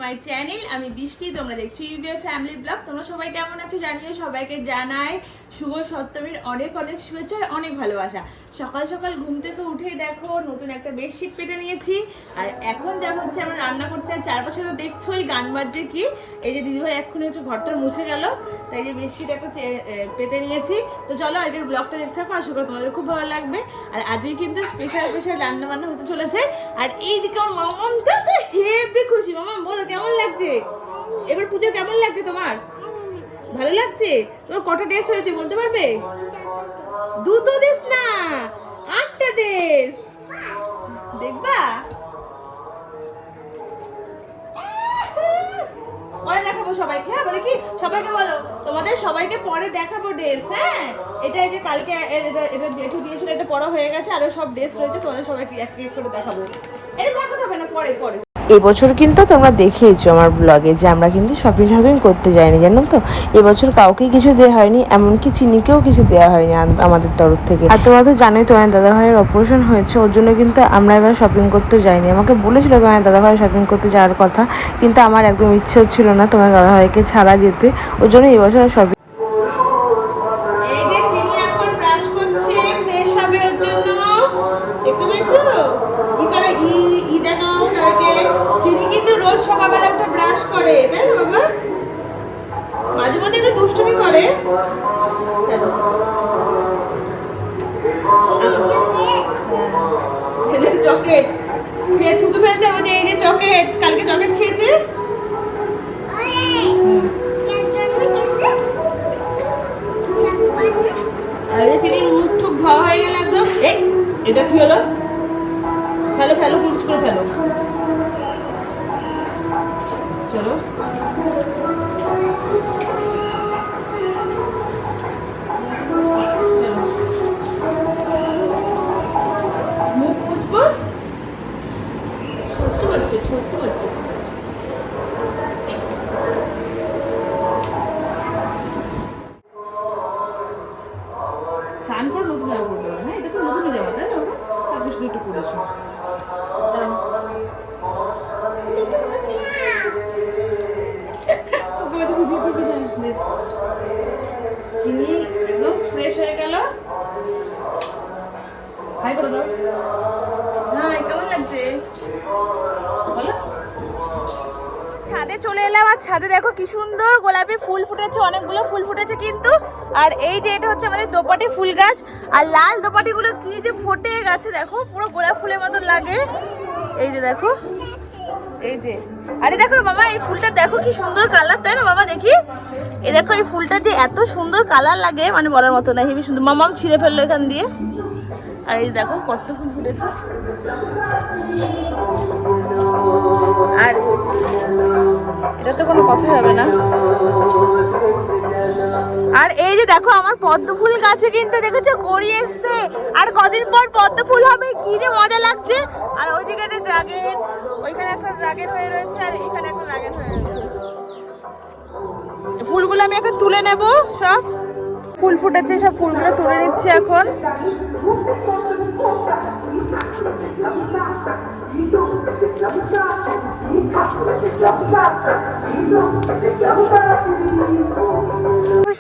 My channel. আমি বৃষ্টি, তোমরা দেখছো ইউবিএ ফ্যামিলি ব্লগ। তোমরা সবাই কেমন আছো জানিও। সবাইকে জানাই শুভ সপ্তমীর অনেক অনেক শুভেচ্ছা, অনেক ভালোবাসা। সকাল সকাল ঘুম থেকে উঠেই দেখো নতুন একটা বেডশিট পেতে নিয়েছি। আর এখন যা হচ্ছে আমরা রান্না করতে, আর চারপাশে তো দেখছোই গান বাজছে কি। এই যে দিদিভাই এক্ষুনি হচ্ছে ঘরটা মুছে গেল, তাই যে বেডশিট একটা পেতে নিয়েছি। তো চলো আজকের ব্লগটা দেখতে থাকো, আশা করি তোমাদের খুব ভালো লাগবে। আর আজকে কিন্তু স্পেশাল স্পেশাল রান্না বান্না হতে চলেছে। আর এইদিকে আমার মামামটা তো হেবি খুশি। মামাম বলো কেমন লাগছে এবার পুজো? কেমন লাগছে তোমার? ভালো লাগছে? তোমার কটা ড্রেস হয়েছে বলতে পারবে? দুটো ড্রেস না, 8টা ড্রেস। দেখবা পরে দেখাবো সবাইকে। হ্যাঁ বলে কি সবাইকে বলো, তোমাদের সবাইকে পরে দেখাবো ড্রেস। হ্যাঁ এটা এই যে কালকে এটা জেঠু দিয়েছিল, এটা পড়া হয়ে গেছে। আরো সব ড্রেস রয়েছে, তোমাদের সবাইকে এক এক করে দেখাবো। এটা দেখো তবে না পরে পরে। এবছর কিন্তু তোমরা দেখেইছো আমার ব্লগে যে আমরা কিন্তু শপিং করতে যাইনি, জানো তো। এবছর কাউকেই কিছু দেওয়া হয়নি, এমনকি চিনিকেও কিছু দেওয়া হয়নি আমাদের তরফ থেকে। আর তোমরা তো জানোই তোমার দাদা ভাইয়ের অপারেশন হয়েছে, ওর জন্য কিন্তু আমরা এবার শপিং করতে যাইনি। আমাকে বলেছিল তোমার দাদা ভাই শপিং করতে যাওয়ার কথা, কিন্তু আমার একদম ইচ্ছে হচ্ছিল না তোমার দাদা ভাইকে ছাড়া যেতে, ওর জন্য এবছর শপিং। এই যে চিনি এখন ব্রাশ করছে, ফ্রেশ হবে ওর জন্য। দেখতে পেয়েছো কি করে ই দেখো কালকে। চিনি কিন্তু রোজ সকালবেলা উঠে ব্রাশ করে, তাই না বাবা? মাঝে মাঝে একটু দুষ্টুমি করে। চকলেট খেয়ে থুতু ফেলছে। ওই যে এই যে চকলেট, কালকে চকলেট খেয়েছে। আর এই যে চিনির মুখ টুক ধোয়া হয়ে গেল একদম। এই এটা কি হলো? ফেলো ফেলো, কুচ করে ফেলো। চলো মুখ মুছবো। ছোট্ট বাচ্চা, ছোট্ট বাচ্চা। স্নান করে নতুন জামা পরবে। হ্যাঁ এটা তো নতুন জামা, তাই না? তারপর শুধু একটু পরেছো। চিনি একদম ফ্রেশ হয়ে গেল। হাই করে দাও। হ্যাঁ কেমন লাগছে বলো? ছাদে চলে এলাম, আর ছাদে দেখো কি সুন্দর গোলাপি ফুল ফুটেছে, অনেকগুলো ফুল ফুটেছে কিন্তু। আর এই যে এটা হচ্ছে আমাদের দোপাটি ফুল গাছ, আর লাল দোপাটি গুলো কি যে ফোটে গাছে, দেখো পুরো গোলাপ ফুলের মতো লাগে। এই যে দেখো, এই যে আরে দেখো মামা এই ফুলটা দেখো কি সুন্দর কালার, তাই না বাবা? দেখি এই দেখো এই ফুলটা যে এত সুন্দর কালার লাগে, মানে বলার মতো না, হেবি সুন্দর। মামাম ছিঁড়ে ফেললো এখান দিয়ে। আর এই দেখো কত ফুল ফুটেছে। আর এটা তো কোনো কথাই হবে না। আর এই যে দেখো আমার পদ্ম ফুল গাছে কিন্তু দেখেছো কড়ি এসছে, আর কদিন পর পদ্ম ফুল হবে, কি যে মজা লাগছে। আর ওইদিকে একটা ড্রাগন, ওইখানে একটা ড্রাগন হয়ে রয়েছে, আর এখানে একটা ড্রাগন হয়ে রয়েছে। ফুলগুলো আমি এখন তুলে নেব। সব ফুল ফুটেছে, সব ফুলগুলো তুলে নিচ্ছি এখন।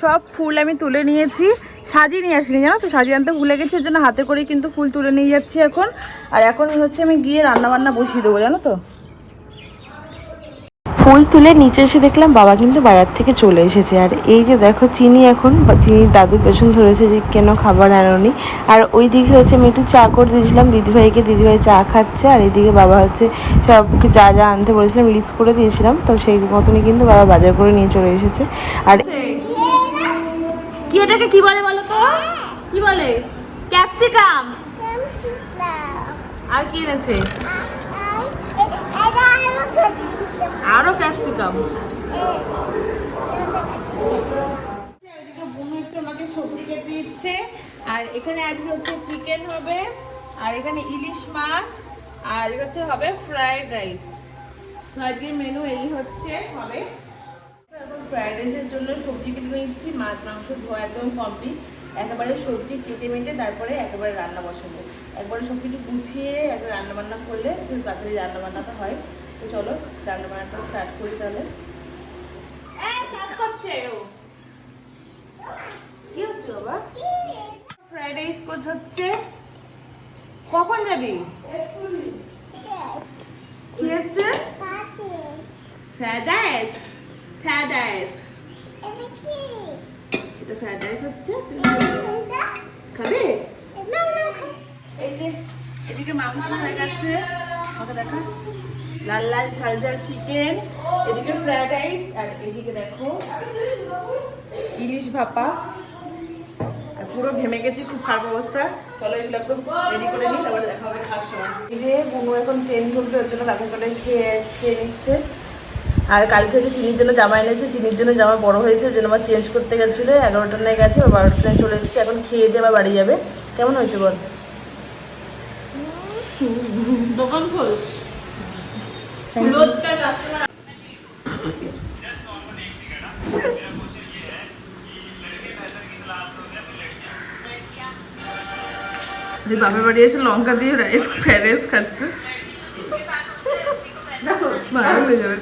সব ফুল আমি তুলে নিয়েছি, সাজিয়ে নিয়ে আসিনি জানো তো, সাজিয়ে আনতে ভুলে গেছি, ওর জন্য হাতে করে কিন্তু ফুল তুলে নিয়ে যাচ্ছি এখন। আর এখন হচ্ছে আমি গিয়ে রান্না বান্না বসিয়ে দেবো, জানো তো। ফুল তুলে নিচে এসে দেখলাম বাবা কিন্তু বাজার থেকে চলে এসেছে। আর এই যে দেখো চিনি এখন চিনির দাদু পেছন ধরেছে যে কেন খাবার আনোনি। আর ওই দিকে হচ্ছে আমি একটু চা করে দিয়েছিলাম দিদিভাইকে, দিদিভাই চা খাচ্ছে। আর এইদিকে বাবা হচ্ছে সব যা যা আনতে বলেছিলাম লিস্ট করে দিয়েছিলাম, তো সেই মতনই কিন্তু বাবা বাজার করে নিয়ে চলে এসেছে। আর কি এটাকে কি বলে বলো তো? কি বলে? ক্যাপসিকাম। আর কি আছে? আরো ক্যাপসিকাম। বোন একটু আমাকে সবজি কেটে দিচ্ছে। আর এখানে আজকে হচ্ছে চিকেন হবে, আর এখানে ইলিশ মাছ, আর হচ্ছে হবে ফ্রাইড রাইস। আজকের মেনু এই হচ্ছে হবে। এখন ফ্রাইড রাইসের জন্য সবজি কেটে নিচ্ছি, মাছ মাংস ধোয়া একদম কমপ্লিট। একেবারে সবজি কেটে মেটে তারপরে একেবারে রান্না বসাবো। একবারে সব কিছু গুছিয়ে একবার রান্না বান্না করলে খুব তাড়াতাড়ি রান্না বান্নাটা হয়। তো চলো রান্না বান্নাটা স্টার্ট করি তাহলে। কাজ করছে ও, কি হচ্ছে বাবা? ফ্রাইড রাইস কোচ হচ্ছে। কখন যাবি? কি হচ্ছে? Fried rice. ফ্রাইড রাইস, এটা ফ্রাইড রাইস হচ্ছে। খাবে? এই যে এদিকে মাংস হয়ে গেছে, আমাকে দেখা, লাল লাল ঝাল ঝাল চিকেন, এদিকে ফ্রাইড রাইস, আর এদিকে দেখো ইলিশ ভাপা। আর পুরো ঘেমে গেছি, খুব খারাপ অবস্থা। চলো এগুলো একদম রেডি করে নিই, তারপরে দেখা হবে খাওয়ার সময়। এই যে বুনু এখন ট্রেন ঢুকবে, ওর জন্য কাকু করে খেয়ে নিচ্ছে। আর কালকে হচ্ছে চিনির জন্য জামা এনেছে, চিনির জন্য জামা বড় হয়েছে, ওর জন্য আবার চেঞ্জ করতে গেছিলো। 11টার নিয়ে গেছে, আবার 12টার চলে এসেছে। এখন খেয়ে দিয়ে আবার বাড়ি যাবে। কেমন হয়েছে বল? দোকান খোল, রোজকার কাস্টমার। বাপের বাড়ি এসে লঙ্কা দিয়ে রাইস ফ্রাইড রাইস খাচ্ছে, ভালো হয়ে যাবে।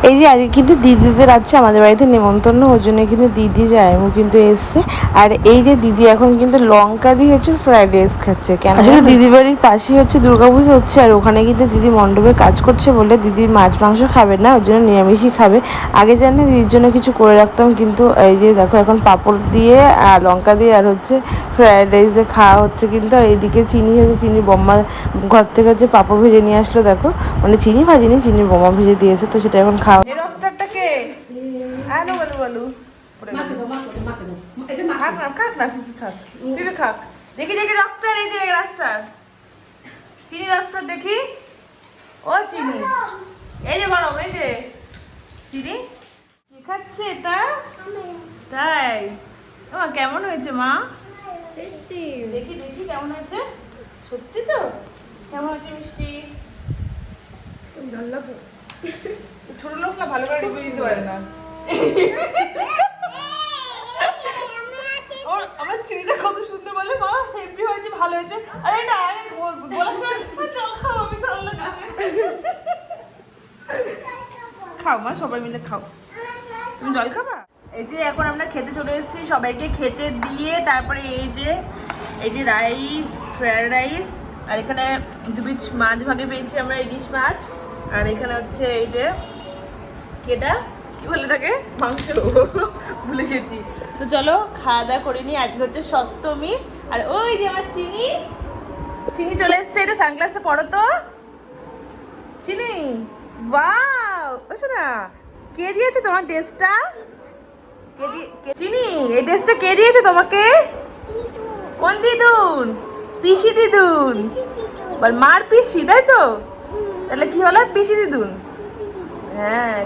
এই যে আজকে কিন্তু দিদিদের আছে আমাদের বাড়িতে নেমন্তন্ন, ওর জন্য কিন্তু দিদি জায়মু কিন্তু এসছে। আর এই যে দিদি এখন কিন্তু লঙ্কা দিয়ে হচ্ছে ফ্রাইড রাইস খাচ্ছে। কেন? আসলে দিদি বাড়ির পাশেই হচ্ছে দুর্গাপুজো হচ্ছে, আর ওখানে কিন্তু দিদি মণ্ডপে কাজ করছে বলে দিদি মাছ মাংস খাবে না, ওর জন্য নিরামিষই খাবে। আগে জানি দিদির জন্য কিছু করে রাখতাম, কিন্তু এই যে দেখো এখন পাঁপড় দিয়ে আর লঙ্কা দিয়ে আর হচ্ছে ফ্রাইড রাইস দিয়ে খাওয়া হচ্ছে কিন্তু। আর এইদিকে চিনি হচ্ছে, চিনির বোম্মা ঘর থেকে হচ্ছে পাঁপড় ভেজে নিয়ে আসলো, দেখো মানে চিনি ভাজিনি, চিনির বোম্মা ভেজে দিয়েছে, তো সেটা এখন খাওয়া। এই রকস্টারটা কে? আনো বলু বলু। খাক না, খাক না, খাক, তুই খাক। দেখি দেখি রকস্টার, এই যে রকস্টার, চিনি রকস্টার দেখি। ও চিনি, এই যে গরম, এই যে চিনি কি খাচ্ছে এটা? তাই? ও কেমন হয়েছে মা? দেখি দেখি কেমন হয়েছে। সত্যি তো? কেমন হয়েছে মিষ্টি? ছোট লোক না, ভালো করে রিভিউ দিতে পারে না। আমার চিনিটা কত সুন্দর বলে, মা হেভি হয়েছে, ভালো হয়েছে। আরে এটা আগে বলার সময় জল খাও, আমি ভালো লাগছে। খাও মা, সবাই মিলে খাও। তুমি জল খাবা? এই যে এখন আমরা খেতে চলে এসেছি, সবাইকে খেতে দিয়ে তারপরে এই যে রাইস, ফ্রাইড রাইস, আর এখানে 2 পিস মাছ ভাগে পেয়েছি আমরা, ইলিশ মাছ। আর এখানে হচ্ছে এই যে কেটা কি বলে থাকে, মাংস, ভুলে গেছি। তো চলো খাওয়া দাওয়া করে নি। আজকে হচ্ছে সপ্তমী। আর ওই যে আমার চিনি, চিনি চলে এসছে। এটা সানগ্লাসটা পরো তো চিনি। ওয়াও, শোনা কে দিয়েছে তোমার ড্রেসটা? চিনি, এই ড্রেসটা কে দিয়েছে তোমাকে? কোন দিদুন? পিসি দিদুন। বল মার পিসি, তাই তো? তাহলে কি হলো, পিসি দিদুন। হ্যাঁ,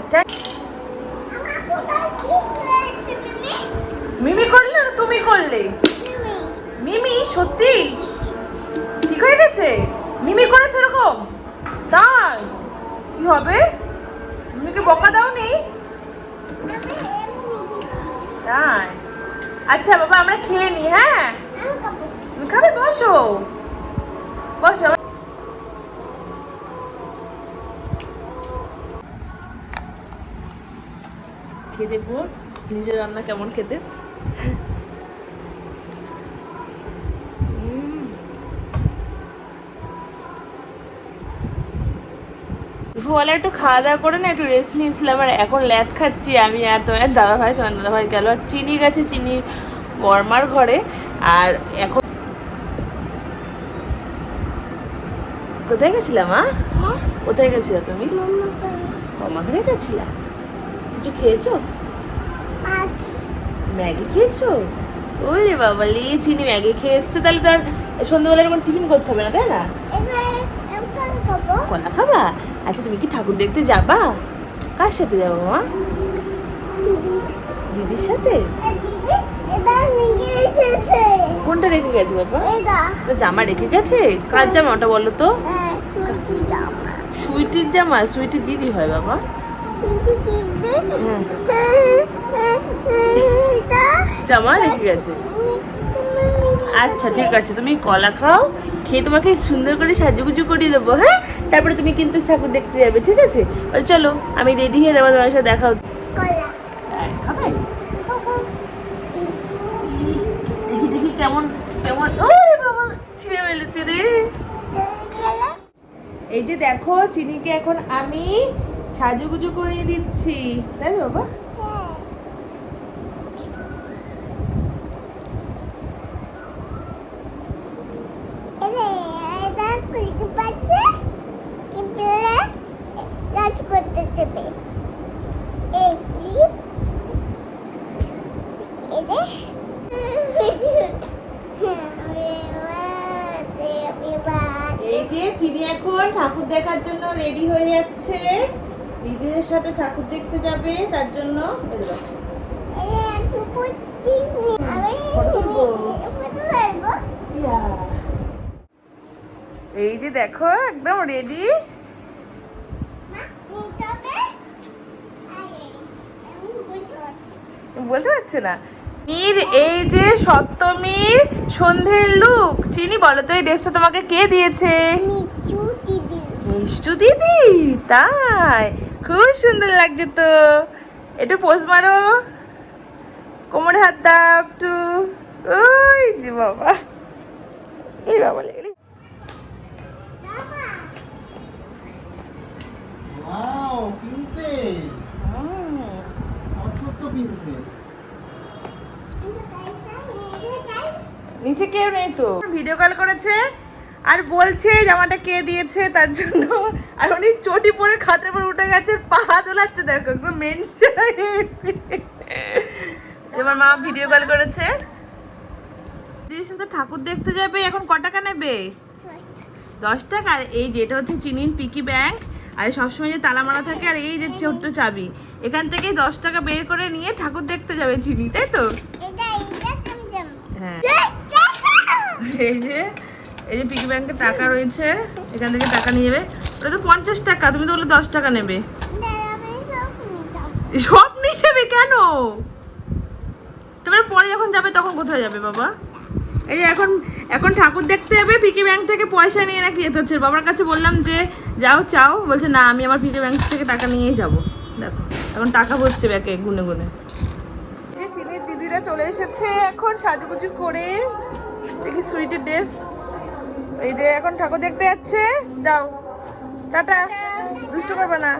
মিমি করলে না তুমি করলে? মিমি সত্যি ঠিক হয়ে গেছে? মিমি করেছে এরকম? তাই কি হবে? মিমিকে বকা দাওনি? তাই? আচ্ছা বাবা, আমরা খেয়ে নি। হ্যাঁ তুমি খাবে? বসো বসো। খেয়ে দেখবো নিজের রান্না কেমন খেতে। দুপুরবেলা একটু খাওয়া দাওয়া করে না একটু রেস্ট নিয়েছিলাম, আর এখন ল্যাদ খাচ্ছি আমি আর তোমার দাদাভাই। তোমার দাদাভাই গেল, আর চিনি গেছে চিনির বর্মার ঘরে। আর এখন কোথায় গেছিলাম? কোথায় গেছিলা তুমি? মামা ঘরে গেছিলা? কিছু খেয়েছো? ম্যাগি খেয়েছো? ওরে বাবা, চিনি ম্যাগি খেয়ে এসছে। তাহলে তো আর সন্ধ্যাবেলা এরকম টিফিন করতে হবে না, তাই না? কলা খাবা? আচ্ছা তুমি কি ঠাকুর দেখতে যাবা? কার সাথে যাবো মা? দিদির সাথে? কোনটা রেখে গেছে বাবা? জামা রেখে গেছে? কার জামা ওটা বলো তো? সুইটির জামা? সুইটির দিদি হয় বাবা। জামা রেখে গেছে। আচ্ছা ঠিক আছে, তুমি কলা খাও, খেয়ে তোমাকে সুন্দর করে সাজুগুজু করিয়ে দেবো, হ্যাঁ? তারপরে তুমি কিন্তু ঠাকুর দেখতে যাবে, ঠিক আছে? বল চলো, আমি রেডি হয়ে যাবো, তোমার সাথে দেখা হচ্ছে। খাবে? খাও খাও। দেখি দেখি কেমন কেমন, ওরে বাবা ছিঁড়ে ফেলেছে রে। এই যে দেখো, চিনিকে এখন আমি সাজুগুজু করিয়ে দিচ্ছি, তাই তো বাবা? এই যে চিনি এখন ঠাকুর দেখার জন্য রেডি হয়ে যাচ্ছে, দিদিদের সাথে ঠাকুর দেখতে যাবে, তার জন্য এই যে দেখো একদম রেডি। বলতে পারছো না? এই যে সপ্তমীর সন্ধ্যের লুক। চিনি বলো তো, এই ড্রেসটা তোমাকে কে দিয়েছে? মিষ্টু দিদি। তাই? খুব সুন্দর লাগছে তো। একটু পোজ মারো, কোমরে হাত দাও একটু। ওই যে বাবা, এই বাবা লেগে। Wow, princess! How cute the princess! নিচে কেউ নেই তো, ভিডিও কল করেছে আর বলছে জামাটা কে দিয়েছে তার জন্য। আর উনি চটি পরে খাটের উপর উঠে গেছে, পা দোলাচ্ছে, দেখো একদম মেন। আমার মা ভিডিও কল করেছে, দিদির সাথে ঠাকুর দেখতে যাবে। এখন ক টাকা নেবে? 10 টাকা। আর এই যে এটা হচ্ছে চিনির পিকি ব্যাংক, আর সবসময় যে তালা মারা থাকে, আর এই যে ছোট্ট চাবি, এখান থেকে 10 টাকা বের করে নিয়ে ঠাকুর দেখতে যাবে চিনি, তাই তো? হ্যাঁ, এই যে পিকি ব্যাংকে টাকা রয়েছে, এখান থেকে টাকা নিয়ে যাবে। ওটা তো 50 টাকা, তুমি তো বলে 10 টাকা নেবে। সব নিয়ে যাবে কেন? তারপরে পরে যখন যাবে তখন কোথায় যাবে বাবা? এই যে এখন ঠাকুর দেখতে যাবে, পিকি ব্যাংক থেকে পয়সা নিয়ে নাকি যেতে হচ্ছে। বাবার কাছে বললাম যে যাও চাও, বলছে না আমি আমার পিকি ব্যাংক থেকে টাকা নিয়েই যাবো। দেখো এখন টাকা ভরছে ব্যাগে গুনে গুনে। চিনির দিদিরা চলে এসেছে এখন সাজুগুজু করে, দেখি সুইটের ড্রেস। এই যে এখন ঠাকুর দেখতে যাচ্ছে, যাও টাটা, দুষ্টু করবে না।